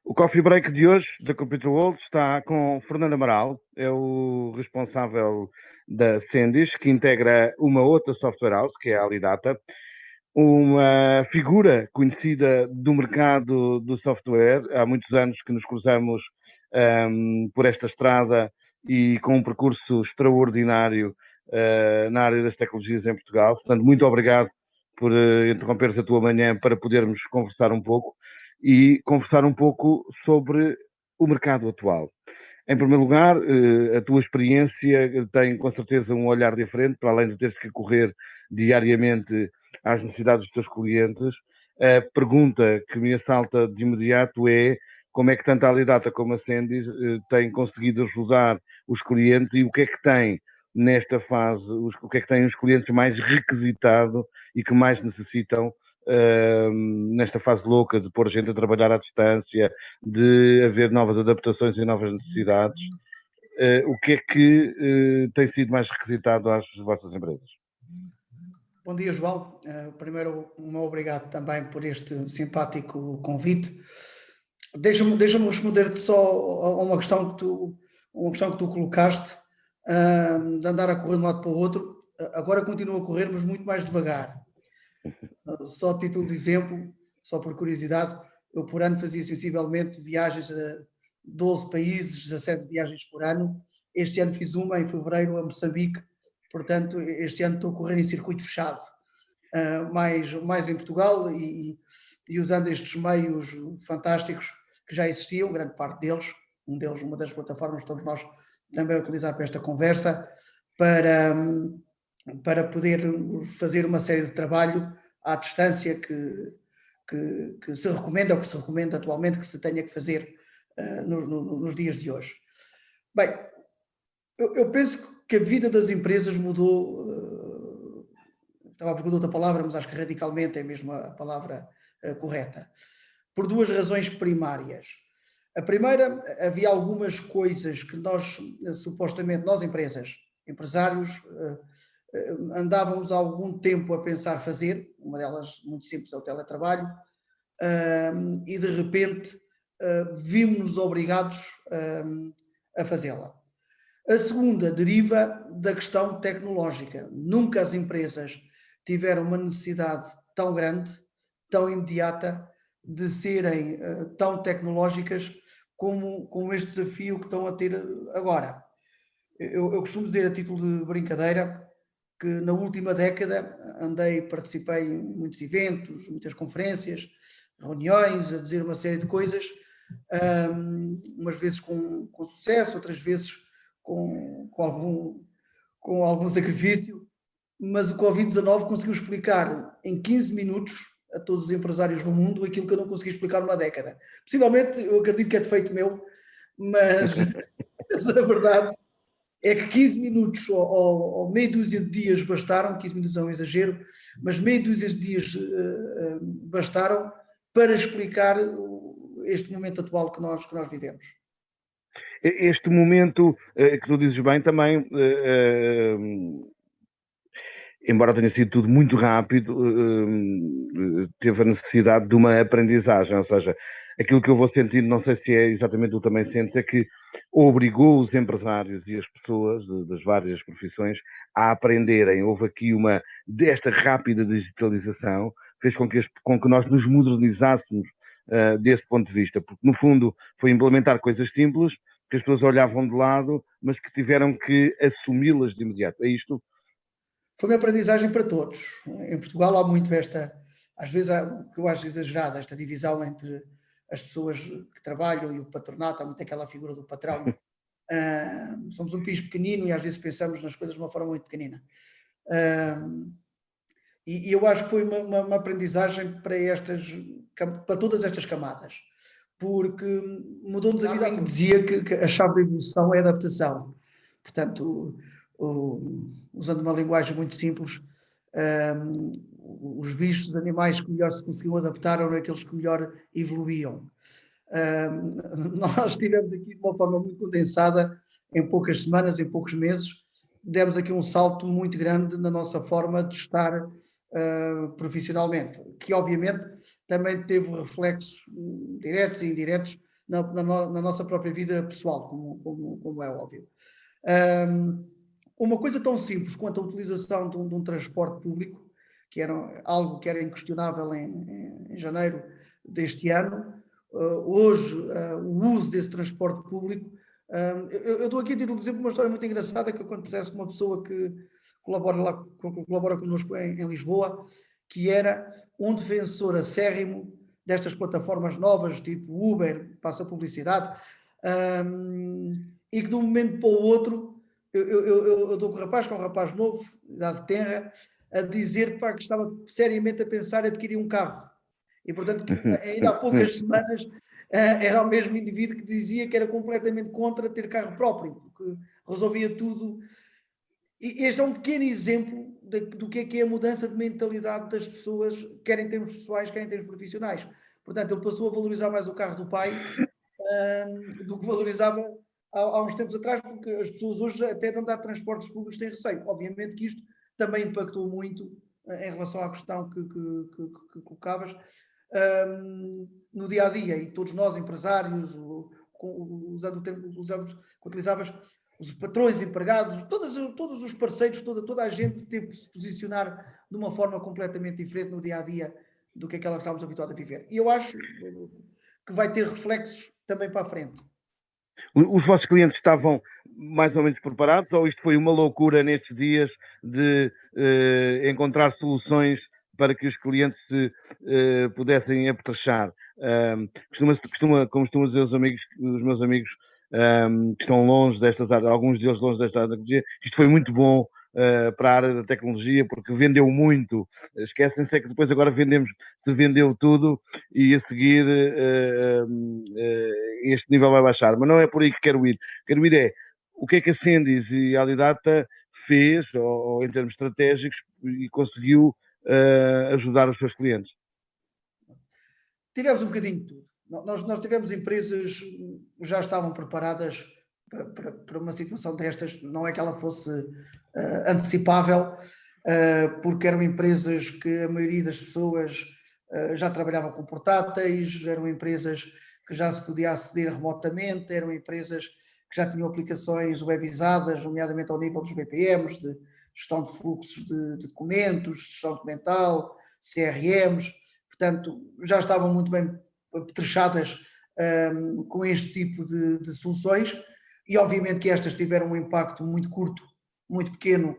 O Coffee Break de hoje, da Computer World, está com Fernando Amaral, é o responsável da Sendis, que integra uma outra software house, que é a Alidata, uma figura conhecida do mercado do software. Há muitos anos que nos cruzamos por esta estrada e com um percurso extraordinário na área das tecnologias em Portugal. Portanto, muito obrigado por interromperes a tua manhã para podermos conversar um pouco e conversar um pouco sobre o mercado atual. Em primeiro lugar, a tua experiência tem com certeza um olhar diferente, para além de teres que correr diariamente às necessidades dos teus clientes. A pergunta que me assalta de imediato é como é que tanto a Alidata como a Sendis têm conseguido ajudar os clientes e o que é que tem nesta fase, o que é que têm os clientes mais requisitado e que mais necessitam nesta fase louca de pôr a gente a trabalhar à distância, de haver novas adaptações e novas necessidades. O que é que tem sido mais requisitado às vossas empresas? Bom dia, João. Primeiro, um obrigado também por este simpático convite. Deixa-me responder-te só a uma questão que tu colocaste, de andar a correr de um lado para o outro. Agora continua a correr, mas muito mais devagar. Só a título de exemplo, só por curiosidade, eu por ano fazia sensivelmente viagens a 12 países, 17 viagens por ano. Este ano fiz uma em fevereiro a Moçambique, portanto, este ano estou a correr em circuito fechado, mais em Portugal e usando estes meios fantásticos que já existiam, grande parte deles, uma das plataformas que todos nós também a utilizar para esta conversa, para poder fazer uma série de trabalho à distância que se recomenda, ou que se recomenda atualmente que se tenha que fazer nos dias de hoje. Bem, eu penso que a vida das empresas mudou, estava a perguntar outra palavra, mas acho que radicalmente é mesmo a palavra correta, por duas razões primárias. A primeira, havia algumas coisas que nós, supostamente, nós empresários, andávamos há algum tempo a pensar fazer, uma delas muito simples é o teletrabalho, e de repente vimos-nos obrigados a fazê-la. A segunda deriva da questão tecnológica. Nunca as empresas tiveram uma necessidade tão grande, tão imediata, de serem tão tecnológicas como este desafio que estão a ter agora. Eu costumo dizer, a título de brincadeira, que na última década participei em muitos eventos, muitas conferências, reuniões, a dizer uma série de coisas, umas vezes com sucesso, outras vezes com algum sacrifício, mas o Covid-19 conseguiu explicar em 15 minutos a todos os empresários do mundo aquilo que eu não consegui explicar numa década. Possivelmente, eu acredito que é defeito meu, mas a verdade é que 15 minutos ou meia dúzia de dias bastaram, 15 minutos é um exagero, mas meia dúzia de dias bastaram para explicar este momento atual que nós vivemos. Este momento que tu dizes bem também, embora tenha sido tudo muito rápido, teve a necessidade de uma aprendizagem, ou seja, aquilo que eu vou sentindo, não sei se é exatamente o que também sentes, é que obrigou os empresários e as pessoas das várias profissões a aprenderem. Houve aqui desta rápida digitalização, fez com que nós nos modernizássemos desse ponto de vista, porque no fundo foi implementar coisas simples, que as pessoas olhavam de lado, mas que tiveram que assumi-las de imediato. É isto? Foi uma aprendizagem para todos. Em Portugal há muito às vezes, o que eu acho exagerado, esta divisão entre as pessoas que trabalham e o patronato, há muito aquela figura do patrão. Somos um país pequenino e às vezes pensamos nas coisas de uma forma muito pequenina. E eu acho que foi uma aprendizagem para todas estas camadas, porque mudou-nos a vida. Alguém dizia que a chave da evolução é a adaptação. Portanto, usando uma linguagem muito simples, os bichos, os animais que melhor se conseguiam adaptar eram aqueles que melhor evoluíam. Nós tivemos aqui de uma forma muito condensada, em poucas semanas, em poucos meses, demos aqui um salto muito grande na nossa forma de estar profissionalmente, que obviamente também teve reflexos diretos e indiretos na nossa própria vida pessoal, como é óbvio. Uma coisa tão simples quanto a utilização de um transporte público, que era algo que era inquestionável em janeiro deste ano, hoje o uso desse transporte público, eu dou aqui a título de exemplo uma história muito engraçada que acontece com uma pessoa que colabora connosco em Lisboa, que era um defensor acérrimo destas plataformas novas, tipo Uber, passa publicidade, e que de um momento para o outro, eu dou com o rapaz, que é um rapaz novo, idade tenra, a dizer que estava seriamente a pensar em adquirir um carro. E, portanto, ainda há poucas semanas era o mesmo indivíduo que dizia que era completamente contra ter carro próprio, porque resolvia tudo. E este é um pequeno exemplo do que é a mudança de mentalidade das pessoas, quer em termos pessoais, quer em termos profissionais. Portanto, ele passou a valorizar mais o carro do pai do que valorizava há uns tempos atrás, porque as pessoas hoje, até de andar de transportes públicos, têm receio. Obviamente que isto também impactou muito em relação à questão que colocavas no dia a dia, e todos nós, empresários, usando o termo que utilizavas, os patrões, empregados, todos os parceiros, toda a gente teve que se posicionar de uma forma completamente diferente no dia a dia do que aquela que estávamos habituados a viver. E eu acho que vai ter reflexos também para a frente. Os vossos clientes estavam mais ou menos preparados, ou isto foi uma loucura nestes dias de encontrar soluções para que os clientes se pudessem apetrechar? Como costumam dizer os meus amigos que estão longe destas áreas, alguns deles longe desta área da tecnologia, isto foi muito bom para a área da tecnologia, porque vendeu muito. Esquecem-se é que depois agora se vendeu tudo e a seguir este nível vai baixar. Mas não é por aí que quero ir. Quero ir é o que é que a Sendis e a Alidata fez, ou em termos estratégicos, e conseguiu ajudar os seus clientes. Tivemos um bocadinho de tudo. Nós tivemos empresas que já estavam preparadas para uma situação destas, não é que ela fosse antecipável, porque eram empresas que a maioria das pessoas já trabalhava com portáteis, eram empresas que já se podia aceder remotamente, eram empresas que já tinham aplicações webizadas, nomeadamente ao nível dos BPMs, de gestão de fluxos de documentos, gestão documental, CRMs, portanto, já estavam muito bem apetrechadas com este tipo de soluções, e obviamente que estas tiveram um impacto muito curto, muito pequeno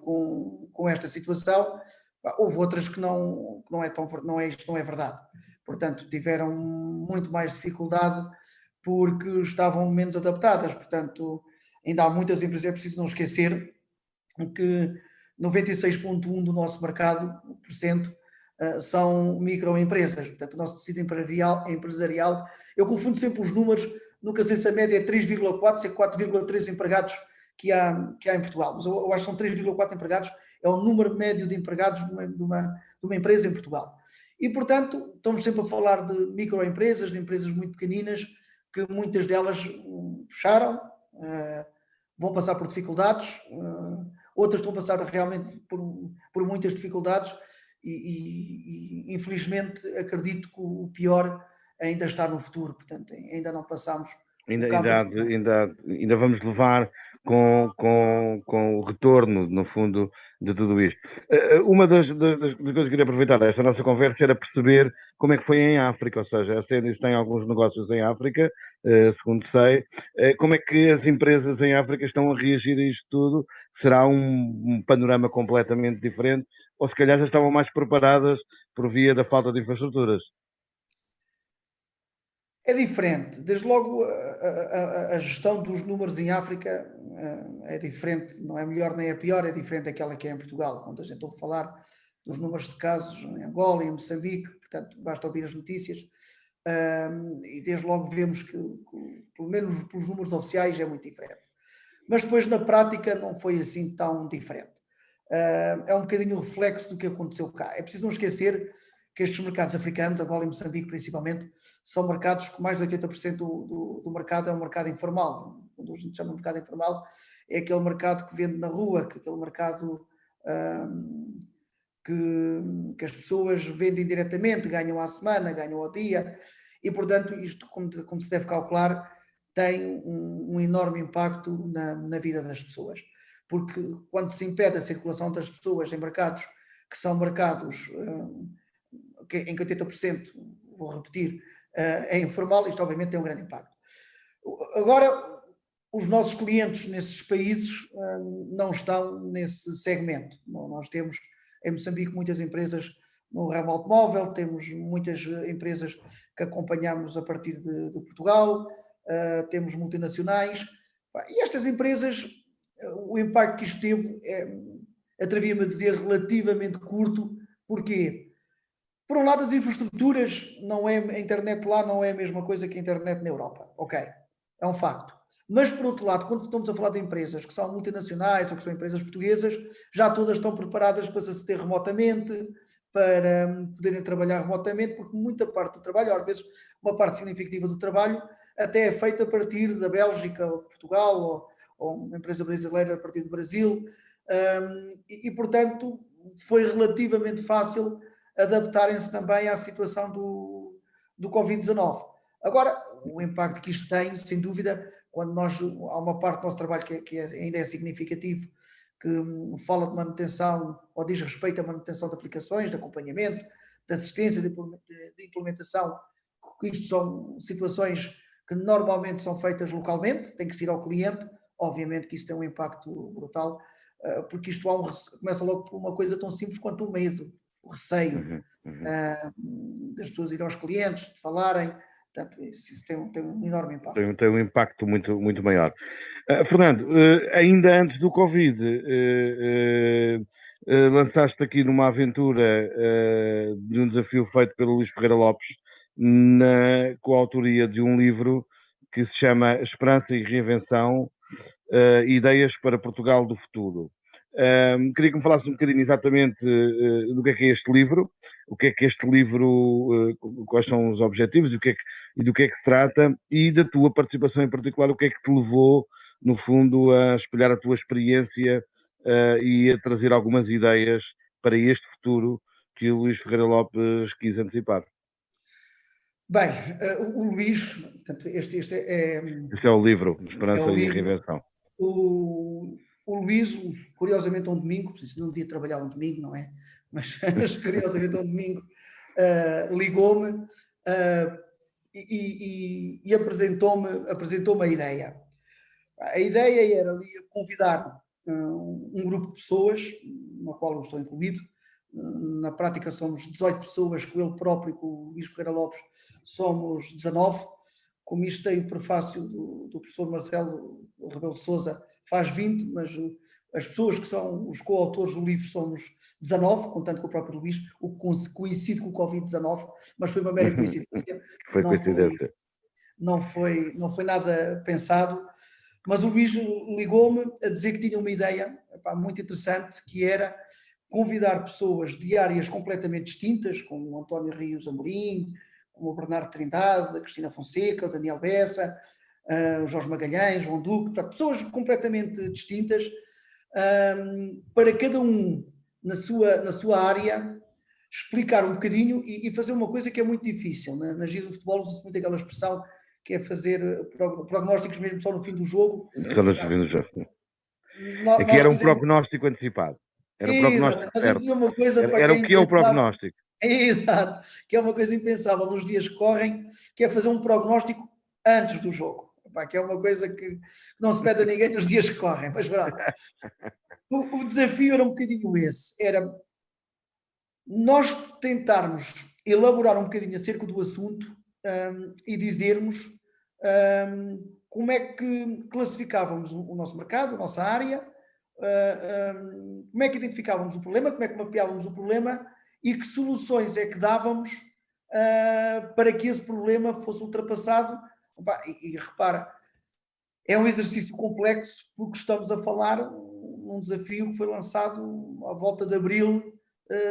com esta situação. Houve outras que isto não é verdade. Portanto, tiveram muito mais dificuldade porque estavam menos adaptadas. Portanto, ainda há muitas empresas, é preciso não esquecer que 96,1% do nosso mercado, por cento, são microempresas. Portanto, o nosso tecido empresarial, eu confundo sempre os números, nunca sei se a média é 3,4, se é 4,3 empregados que há em Portugal, mas eu acho que são 3,4 empregados, é o número médio de empregados de uma empresa em Portugal. E, portanto, estamos sempre a falar de microempresas, de empresas muito pequeninas, que muitas delas fecharam, vão passar por dificuldades, outras estão a passar realmente por muitas dificuldades e infelizmente acredito que o pior ainda está no futuro, portanto ainda não passamos. Ainda vamos levar com o retorno, no fundo, de tudo isto. Uma das coisas que eu queria aproveitar desta nossa conversa era perceber como é que foi em África, ou seja, a Sendis tem alguns negócios em África, segundo sei. Como é que as empresas em África estão a reagir a isto tudo? Será um panorama completamente diferente? Ou se calhar já estavam mais preparadas por via da falta de infraestruturas? É diferente, desde logo a gestão dos números em África é diferente, não é melhor nem é pior, é diferente daquela que é em Portugal, quando a gente ouve falar dos números de casos em Angola e em Moçambique, portanto basta ouvir as notícias, e desde logo vemos que, pelo menos pelos números oficiais, é muito diferente. Mas depois na prática não foi assim tão diferente. É um bocadinho o reflexo do que aconteceu cá. É preciso não esquecer que estes mercados africanos, Angola e Moçambique principalmente, são mercados que mais de 80% do mercado é um mercado informal. Quando a gente chama de mercado informal, é aquele mercado que vende na rua, aquele mercado que as pessoas vendem diretamente, ganham à semana, ganham ao dia, e portanto isto, como se deve calcular, tem um enorme impacto na vida das pessoas, porque quando se impede a circulação das pessoas em mercados que são mercados em que 80%, vou repetir, é informal, isto obviamente tem um grande impacto. Agora, os nossos clientes nesses países não estão nesse segmento. Nós temos em Moçambique muitas empresas no ramo automóvel, temos muitas empresas que acompanhamos a partir de Portugal, temos multinacionais, e estas empresas, o impacto que isto teve atrevi-me a dizer, relativamente curto. Porquê? Por um lado, as infraestruturas, a internet lá não é a mesma coisa que a internet na Europa, ok, é um facto. Mas, por outro lado, quando estamos a falar de empresas que são multinacionais ou que são empresas portuguesas, já todas estão preparadas para se aceder remotamente, para poderem trabalhar remotamente, porque muita parte do trabalho, ou às vezes uma parte significativa do trabalho, até é feita a partir da Bélgica ou de Portugal, ou uma empresa brasileira a partir do Brasil, e portanto foi relativamente fácil adaptarem-se também à situação do Covid-19. Agora, o impacto que isto tem, sem dúvida, quando há uma parte do nosso trabalho que ainda é significativo, que fala de manutenção, ou diz respeito à manutenção de aplicações, de acompanhamento, de assistência, de implementação, que isto são situações que normalmente são feitas localmente, tem que ser ao cliente, obviamente que isso tem um impacto brutal, porque isto começa logo por uma coisa tão simples quanto o medo, o receio das pessoas irem aos clientes, de falarem, portanto, isso tem um enorme impacto. Tem um impacto muito, muito maior. Fernando, ainda antes do Covid, lançaste aqui numa aventura de um desafio feito pelo Luís Ferreira Lopes, na coautoria de um livro que se chama Esperança e Reinvenção, Ideias para Portugal do Futuro. Queria que me falasse um bocadinho exatamente do que é este livro, o que é que este livro, quais são os objetivos e do que é que se trata, e da tua participação em particular, o que é que te levou, no fundo, a espelhar a tua experiência e a trazer algumas ideias para este futuro que o Luís Ferreira Lopes quis antecipar. Bem, o Luís, portanto, este é... Esse é o livro, Esperança o e livro. Reinvenção. O Luís, curiosamente, um domingo, não devia trabalhar um domingo, não é? Mas curiosamente, um domingo, ligou-me e apresentou-me a ideia. A ideia era convidar um grupo de pessoas, no qual eu estou incluído. Na prática somos 18 pessoas, com ele próprio, com o Luís Ferreira Lopes, somos 19. Como isto tem o prefácio do professor Marcelo Rebelo de Sousa, faz 20, mas as pessoas que são os coautores do livro somos 19, contando com o próprio Luís, o que coincide com o Covid-19, mas foi uma mera coincidência. Foi coincidência. Não foi nada pensado, mas o Luís ligou-me a dizer que tinha uma ideia muito interessante, que era convidar pessoas de áreas completamente distintas, como o António Rios Amorim, como o Bernardo Trindade, a Cristina Fonseca, o Daniel Bessa, o Jorge Magalhães, João Duque, portanto, pessoas completamente distintas, para cada um, na sua área, explicar um bocadinho e fazer uma coisa que é muito difícil. Na gíria do futebol usa-se muito aquela expressão que é fazer prognósticos mesmo só no fim do jogo. Só no fim do jogo. Aqui era um prognóstico antecipado. Era um prognóstico certo. Uma coisa era o que é o prognóstico. Exato, que é uma coisa impensável nos dias que correm, que é fazer um prognóstico antes do jogo. Que é uma coisa que não se pede a ninguém nos dias que correm, mas pronto. O desafio era um bocadinho esse, era nós tentarmos elaborar um bocadinho acerca do assunto e dizermos como é que classificávamos o nosso mercado, a nossa área, como é que identificávamos o problema, como é que mapeávamos o problema e que soluções é que dávamos para que esse problema fosse ultrapassado. E repara, é um exercício complexo porque estamos a falar num desafio que foi lançado à volta de abril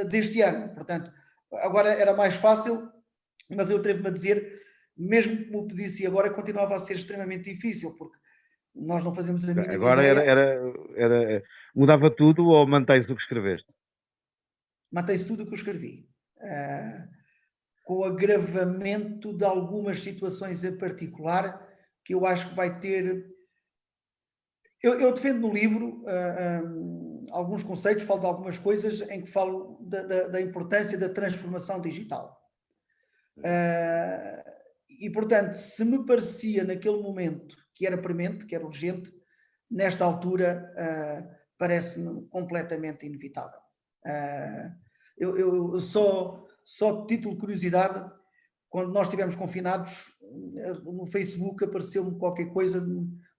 deste ano. Portanto, agora era mais fácil, mas eu atrevo-me a dizer, mesmo que me pedisse agora, continuava a ser extremamente difícil, porque Nós não fazemos a mínima Agora ideia. mudava tudo ou mantém-se o que escreveste? Mantém-se tudo o que eu escrevi. Com o agravamento de algumas situações em particular que eu acho que vai ter. Eu defendo no livro alguns conceitos, falo de algumas coisas em que falo da importância da transformação digital. E, portanto, se me parecia naquele momento que era premente, que era urgente, nesta altura parece-me completamente inevitável. Eu só título de curiosidade, quando nós estivemos confinados, no Facebook apareceu-me qualquer coisa,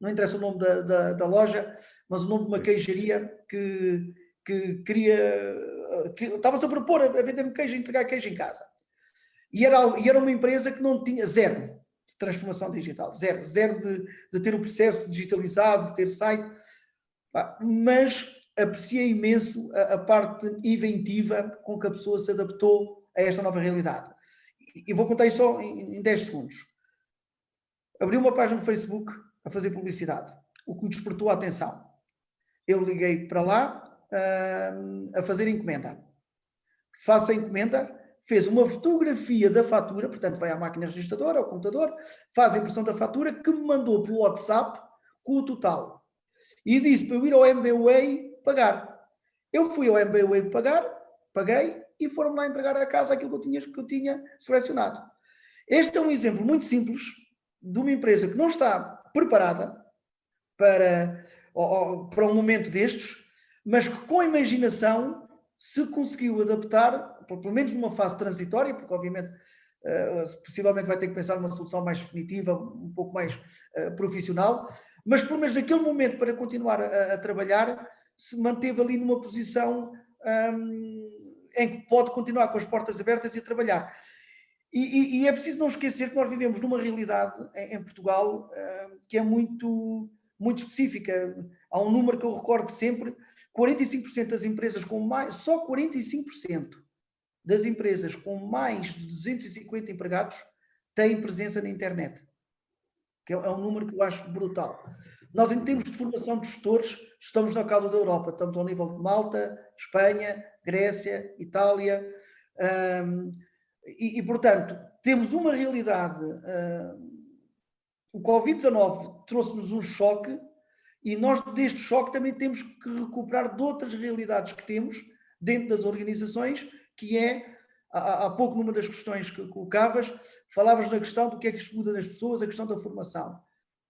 não interessa o nome da loja, mas o nome de uma queijaria que estava-se a propor a vender-me queijo, a entregar queijo em casa. E era uma empresa que não tinha zero de transformação digital, zero de ter o processo digitalizado, de ter site, mas apreciei imenso a parte inventiva com que a pessoa se adaptou a esta nova realidade. E vou contar isso só em 10 segundos. Abri uma página no Facebook a fazer publicidade, o que me despertou a atenção. Eu liguei para lá a fazer encomenda. Faço a encomenda, fez uma fotografia da fatura, portanto vai à máquina registradora, ao computador, faz a impressão da fatura, que me mandou pelo WhatsApp com o total. E disse para eu ir ao MBWay pagar. Eu fui ao MBWay pagar, paguei e foram lá entregar a casa aquilo que eu tinha selecionado. Este é um exemplo muito simples de uma empresa que não está preparada para um momento destes, mas que com a imaginação se conseguiu adaptar, pelo menos numa fase transitória, porque obviamente possivelmente vai ter que pensar numa solução mais definitiva, um pouco mais profissional, mas pelo menos naquele momento, para continuar a trabalhar, se manteve ali numa posição em que pode continuar com as portas abertas e a trabalhar. E é preciso não esquecer que nós vivemos numa realidade em Portugal que é muito, muito específica. Há um número que eu recordo sempre: 45% das empresas com mais, só 45% das empresas com mais de 250 empregados têm presença na internet. Que é um número que eu acho brutal. Nós, em termos de formação de gestores, estamos na cauda da Europa. Estamos ao nível de Malta, Espanha, Grécia, Itália. Portanto, temos uma realidade. O Covid-19 trouxe-nos um choque e nós, deste choque, também temos que recuperar de outras realidades que temos dentro das organizações, que é, há pouco, numa das questões que colocavas, falavas da questão do que é que isto muda nas pessoas, a questão da formação.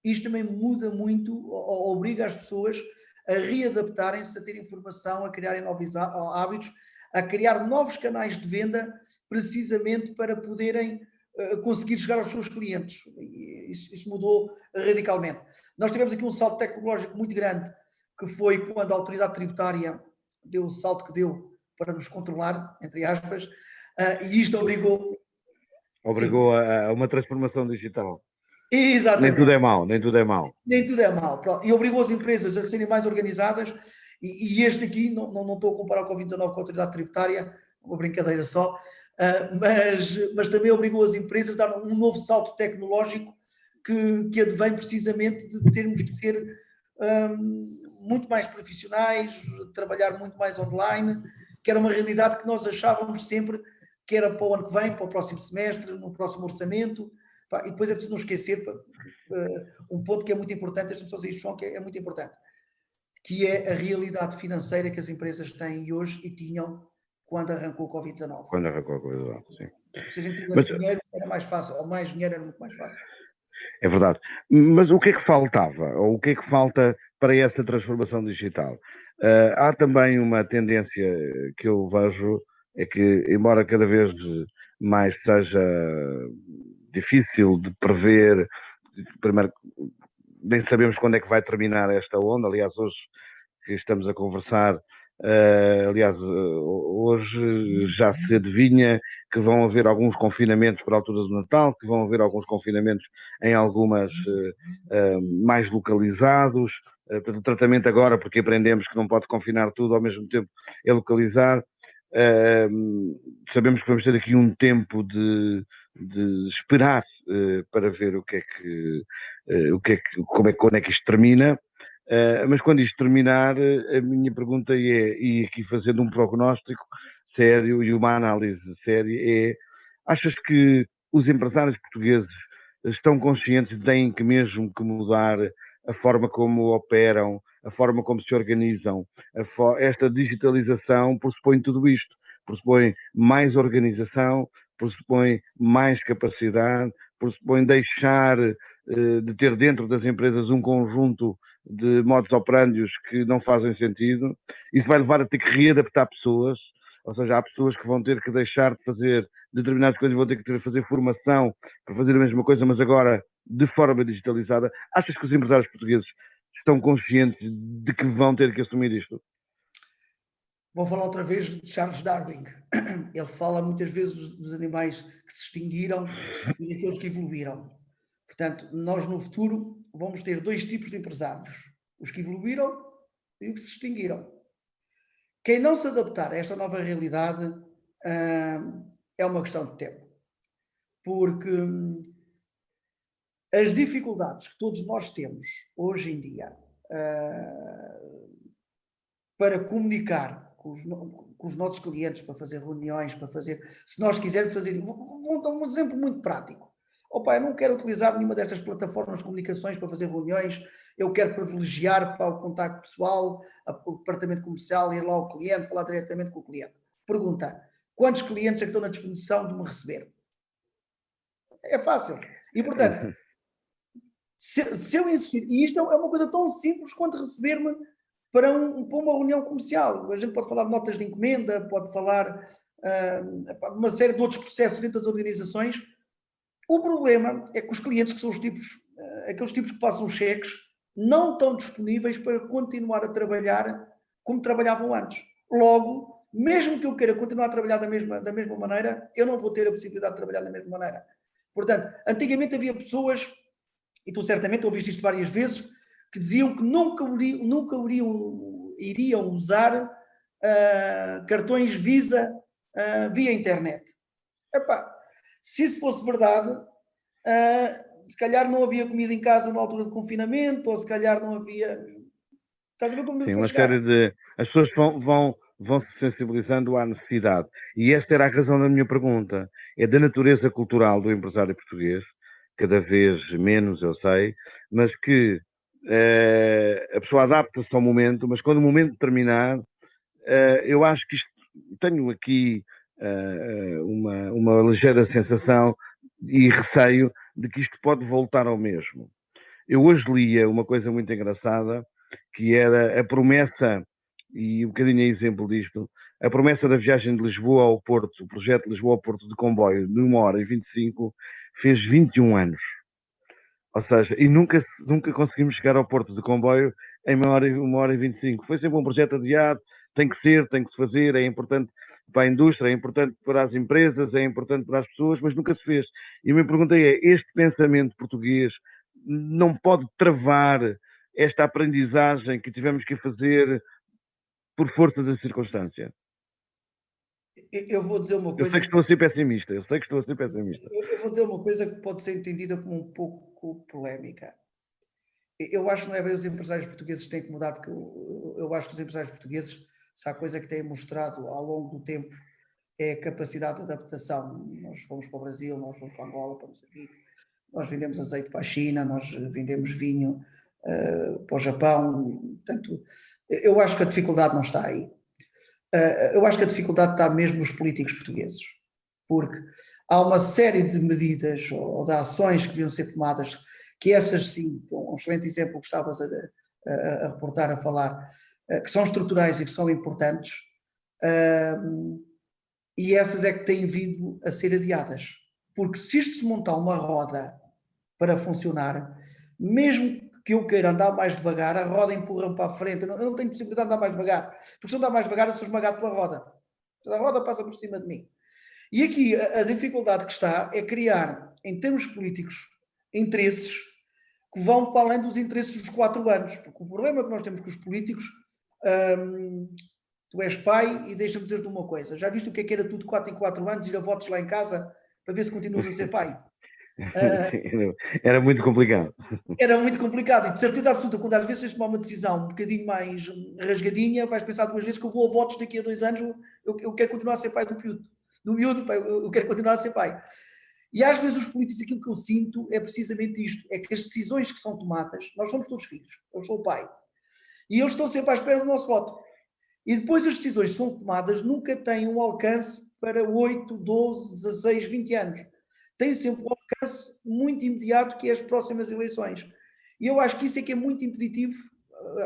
Isto também muda muito, obriga as pessoas a readaptarem-se, a terem formação, a criarem novos hábitos, a criar novos canais de venda, precisamente para poderem conseguir chegar aos seus clientes. Isso mudou radicalmente. Nós tivemos aqui um salto tecnológico muito grande, que foi quando a autoridade tributária deu o salto que deu para nos controlar, entre aspas, e isto obrigou... Obrigou a uma transformação digital. Exatamente. Nem tudo é mau, nem tudo é mau. Nem tudo é mau. E obrigou as empresas a serem mais organizadas, e este aqui, não estou a comparar o Covid-19 com a autoridade tributária, uma brincadeira só, mas também obrigou as empresas a dar um novo salto tecnológico que advém precisamente de termos que ser muito mais profissionais, trabalhar muito mais online, que era uma realidade que nós achávamos sempre que era para o ano que vem, para o próximo semestre, no próximo orçamento. E depois é preciso não esquecer um ponto que é muito importante, as pessoas isto que é muito importante, que é a realidade financeira que as empresas têm hoje e tinham quando arrancou o Covid-19. Quando arrancou a Covid-19, sim. Se a gente tivesse dinheiro, era mais fácil, ou mais dinheiro era muito mais fácil. É verdade. Mas o que é que faltava? Ou o que é que falta para essa transformação digital? Há também uma tendência que eu vejo, é que, embora cada vez mais seja difícil de prever, primeiro, nem sabemos quando é que vai terminar esta onda. Aliás, hoje que estamos a conversar, hoje já se adivinha que vão haver alguns confinamentos por altura do Natal, que vão haver alguns confinamentos em algumas mais localizados. O tratamento agora, porque aprendemos que não pode confinar tudo ao mesmo tempo, é localizar. Sabemos que vamos ter aqui um tempo de esperar para ver o que é que quando é que isto termina. Mas quando isto terminar, a minha pergunta é, e aqui fazendo um prognóstico sério e uma análise séria, achas que os empresários portugueses estão conscientes de que têm que mesmo que mudar a forma como operam, a forma como se organizam? Esta digitalização pressupõe tudo isto, pressupõe mais organização, pressupõe mais capacidade, pressupõe deixar de ter dentro das empresas um conjunto de modus operandios que não fazem sentido. Isso vai levar a ter que readaptar pessoas, ou seja, há pessoas que vão ter que deixar de fazer determinadas coisas, vão ter que fazer formação para fazer a mesma coisa, mas agora de forma digitalizada. Achas que os empresários portugueses estão conscientes de que vão ter que assumir isto? Vou falar outra vez de Charles Darwin. Ele fala muitas vezes dos animais que se extinguiram e daqueles que evoluíram. Portanto, nós no futuro vamos ter dois tipos de empresários: os que evoluíram e os que se extinguiram. Quem não se adaptar a esta nova realidade é uma questão de tempo. Porque as dificuldades que todos nós temos hoje em dia para comunicar com os nossos clientes, para fazer reuniões, para fazer, se nós quisermos fazer, vou dar um exemplo muito prático. Opa, eu não quero utilizar nenhuma destas plataformas de comunicações para fazer reuniões, eu quero privilegiar para o contacto pessoal, o departamento comercial, ir lá ao cliente, falar diretamente com o cliente. Pergunta: quantos clientes é que estão na disposição de me receber? É fácil. E, portanto, se eu insistir, e isto é uma coisa tão simples quanto receber-me para uma reunião comercial. A gente pode falar de notas de encomenda, pode falar de uma série de outros processos dentro das organizações. O problema é que os clientes, que são aqueles tipos que passam cheques, não estão disponíveis para continuar a trabalhar como trabalhavam antes. Logo, mesmo que eu queira continuar a trabalhar da mesma maneira, eu não vou ter a possibilidade de trabalhar da mesma maneira. Portanto, antigamente havia pessoas, e tu certamente ouviste isto várias vezes, que diziam que nunca iriam usar cartões Visa via internet. Epá, se isso fosse verdade, se calhar não havia comida em casa na altura de confinamento, ou se calhar não havia... Estás a ver como Sim, depois uma chegar? série de... As pessoas vão se sensibilizando à necessidade. E esta era a razão da minha pergunta. É da natureza cultural do empresário português, cada vez menos, eu sei, mas que a pessoa adapta-se ao momento, mas quando o momento terminar, eu acho que isto... Tenho aqui uma ligeira sensação e receio de que isto pode voltar ao mesmo. Eu hoje lia uma coisa muito engraçada, que era a promessa, e um bocadinho é exemplo disto, a promessa da viagem de Lisboa ao Porto, o projeto de Lisboa ao Porto de comboio, de 1h25, fez 21 anos. Ou seja, e nunca conseguimos chegar ao Porto de comboio em 1h25. Foi sempre um projeto adiado, tem que se fazer, é importante para a indústria, é importante para as empresas, é importante para as pessoas, mas nunca se fez. E a minha pergunta é, este pensamento português não pode travar esta aprendizagem que tivemos que fazer por força da circunstância? Eu vou dizer uma Eu sei coisa. que estou a ser pessimista, eu Eu vou dizer uma coisa que pode ser entendida como um pouco polémica. Eu acho que não é bem os empresários portugueses que têm que mudar, porque eu acho que os empresários portugueses, se há coisa que têm mostrado ao longo do tempo, é a capacidade de adaptação. Nós fomos para o Brasil, nós fomos para Angola, para Moçambique, nós vendemos azeite para a China, nós vendemos vinho para o Japão. Portanto, eu acho que a dificuldade não está aí. Eu acho que a dificuldade está mesmo nos políticos portugueses, porque há uma série de medidas ou de ações que deviam ser tomadas, que essas sim, um excelente exemplo que estavas a reportar, a falar, que são estruturais e que são importantes, e essas é que têm vindo a ser adiadas. Porque se isto se montar uma roda para funcionar, mesmo que eu queira andar mais devagar, a roda empurra-me para a frente, eu não tenho possibilidade de andar mais devagar, porque se eu andar mais devagar eu sou esmagado pela roda. A roda passa por cima de mim. E aqui a dificuldade que está é criar, em termos políticos, interesses que vão para além dos interesses dos 4 anos. Porque o problema que nós temos com os políticos, tu és pai e deixa-me dizer-te uma coisa. Já viste o que era tudo 4 em 4 anos, ir a votos lá em casa para ver se continuas a ser pai? Sim, era muito complicado. Era muito complicado e de certeza absoluta, quando às vezes tens de tomar uma decisão um bocadinho mais rasgadinha, vais pensar duas vezes que eu vou a votos daqui a 2 anos, eu quero continuar a ser pai do miúdo, pai, eu quero continuar a ser pai. E às vezes os políticos, aquilo que eu sinto é precisamente isto, é que as decisões que são tomadas, nós somos todos filhos, eu sou o pai, e eles estão sempre à espera do nosso voto. E depois as decisões que são tomadas nunca têm um alcance para 8, 12, 16, 20 anos. Têm sempre um alcance muito imediato, que é as próximas eleições. E eu acho que isso é que é muito impeditivo,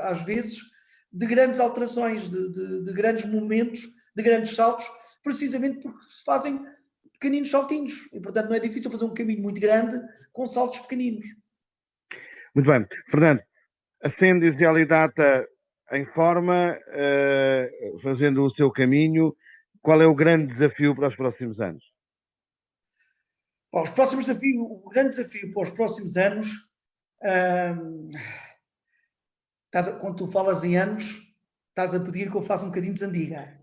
às vezes, de grandes alterações, de grandes momentos, de grandes saltos, precisamente porque se fazem pequeninos saltinhos. E, portanto, não é difícil fazer um caminho muito grande com saltos pequeninos. Muito bem. Fernando, a Sendis e a Alidata em forma, fazendo o seu caminho, qual é o grande desafio para os próximos anos? Bom, o grande desafio para os próximos anos, quando tu falas em anos, estás a pedir que eu faça um bocadinho de zandiga.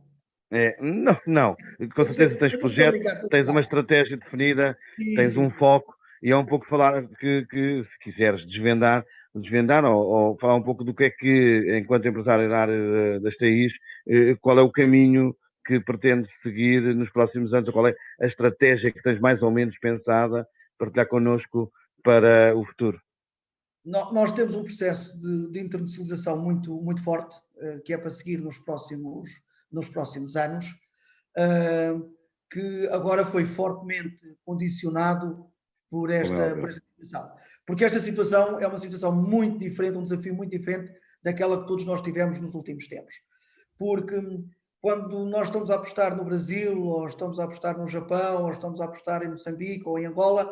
Não, não. Com certeza tens Mas eu estou a projeto, brincar, estou a tens uma brincar. estratégia definida, Sim, tens sim, um sim. foco e é um pouco falar que se quiseres desvendar ou falar um pouco do que é que, enquanto empresário da área das TIs, qual é o caminho que pretendes seguir nos próximos anos, ou qual é a estratégia que tens mais ou menos pensada partilhar connosco para o futuro? Nós temos um processo de internacionalização muito, muito forte, que é para seguir nos próximos anos, eh, que agora foi fortemente condicionado Como é por óbvio. esta situação. Porque esta situação é uma situação muito diferente, um desafio muito diferente daquela que todos nós tivemos nos últimos tempos. Porque quando nós estamos a apostar no Brasil, ou estamos a apostar no Japão, ou estamos a apostar em Moçambique ou em Angola,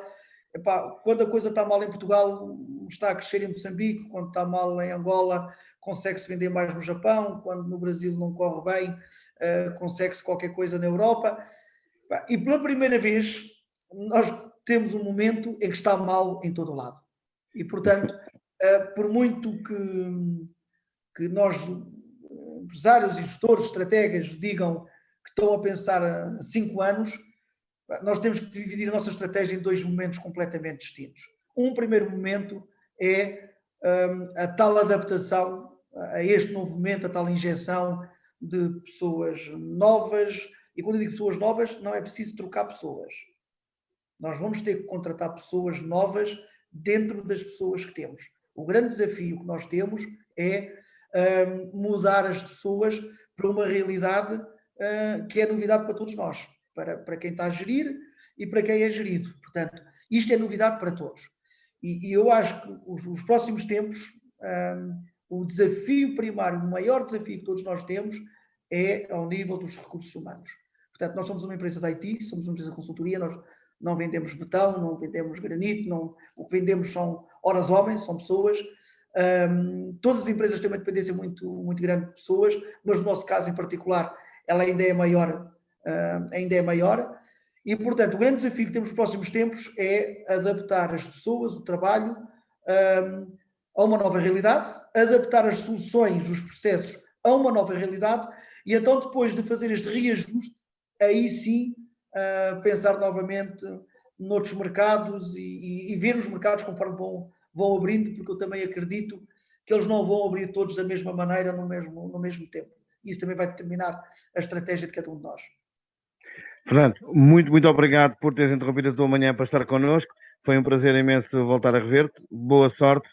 epá, quando a coisa está mal em Portugal, está a crescer em Moçambique, quando está mal em Angola, consegue-se vender mais no Japão, quando no Brasil não corre bem, consegue-se qualquer coisa na Europa. E pela primeira vez, nós temos um momento em que está mal em todo o lado. E, portanto, por muito que nós, empresários e gestores, estrategas, digam que estão a pensar a 5 anos, nós temos que dividir a nossa estratégia em dois momentos completamente distintos. Um primeiro momento é a tal adaptação a este novo momento, a tal injeção de pessoas novas. E quando eu digo pessoas novas, não é preciso trocar pessoas. Nós vamos ter que contratar pessoas novas dentro das pessoas que temos. O grande desafio que nós temos é mudar as pessoas para uma realidade que é novidade para todos nós, para quem está a gerir e para quem é gerido. Portanto, isto é novidade para todos. E eu acho que os próximos tempos, o desafio primário, o maior desafio que todos nós temos é ao nível dos recursos humanos. Portanto, nós somos uma empresa de IT, somos uma empresa de consultoria, nós não vendemos betão, não vendemos granito, o que vendemos são horas homens, são pessoas. Todas as empresas têm uma dependência muito, muito grande de pessoas, mas no nosso caso em particular, ela ainda é maior, e portanto o grande desafio que temos nos próximos tempos é adaptar as pessoas, o trabalho, a uma nova realidade, adaptar as soluções, os processos a uma nova realidade, e então depois de fazer este reajuste, aí sim pensar novamente noutros mercados e ver os mercados conforme vão abrindo, porque eu também acredito que eles não vão abrir todos da mesma maneira no mesmo tempo. Isso também vai determinar a estratégia de cada um de nós. Fernando, muito, muito obrigado por teres interrompido a tua manhã para estar connosco. Foi um prazer imenso voltar a rever-te. Boa sorte.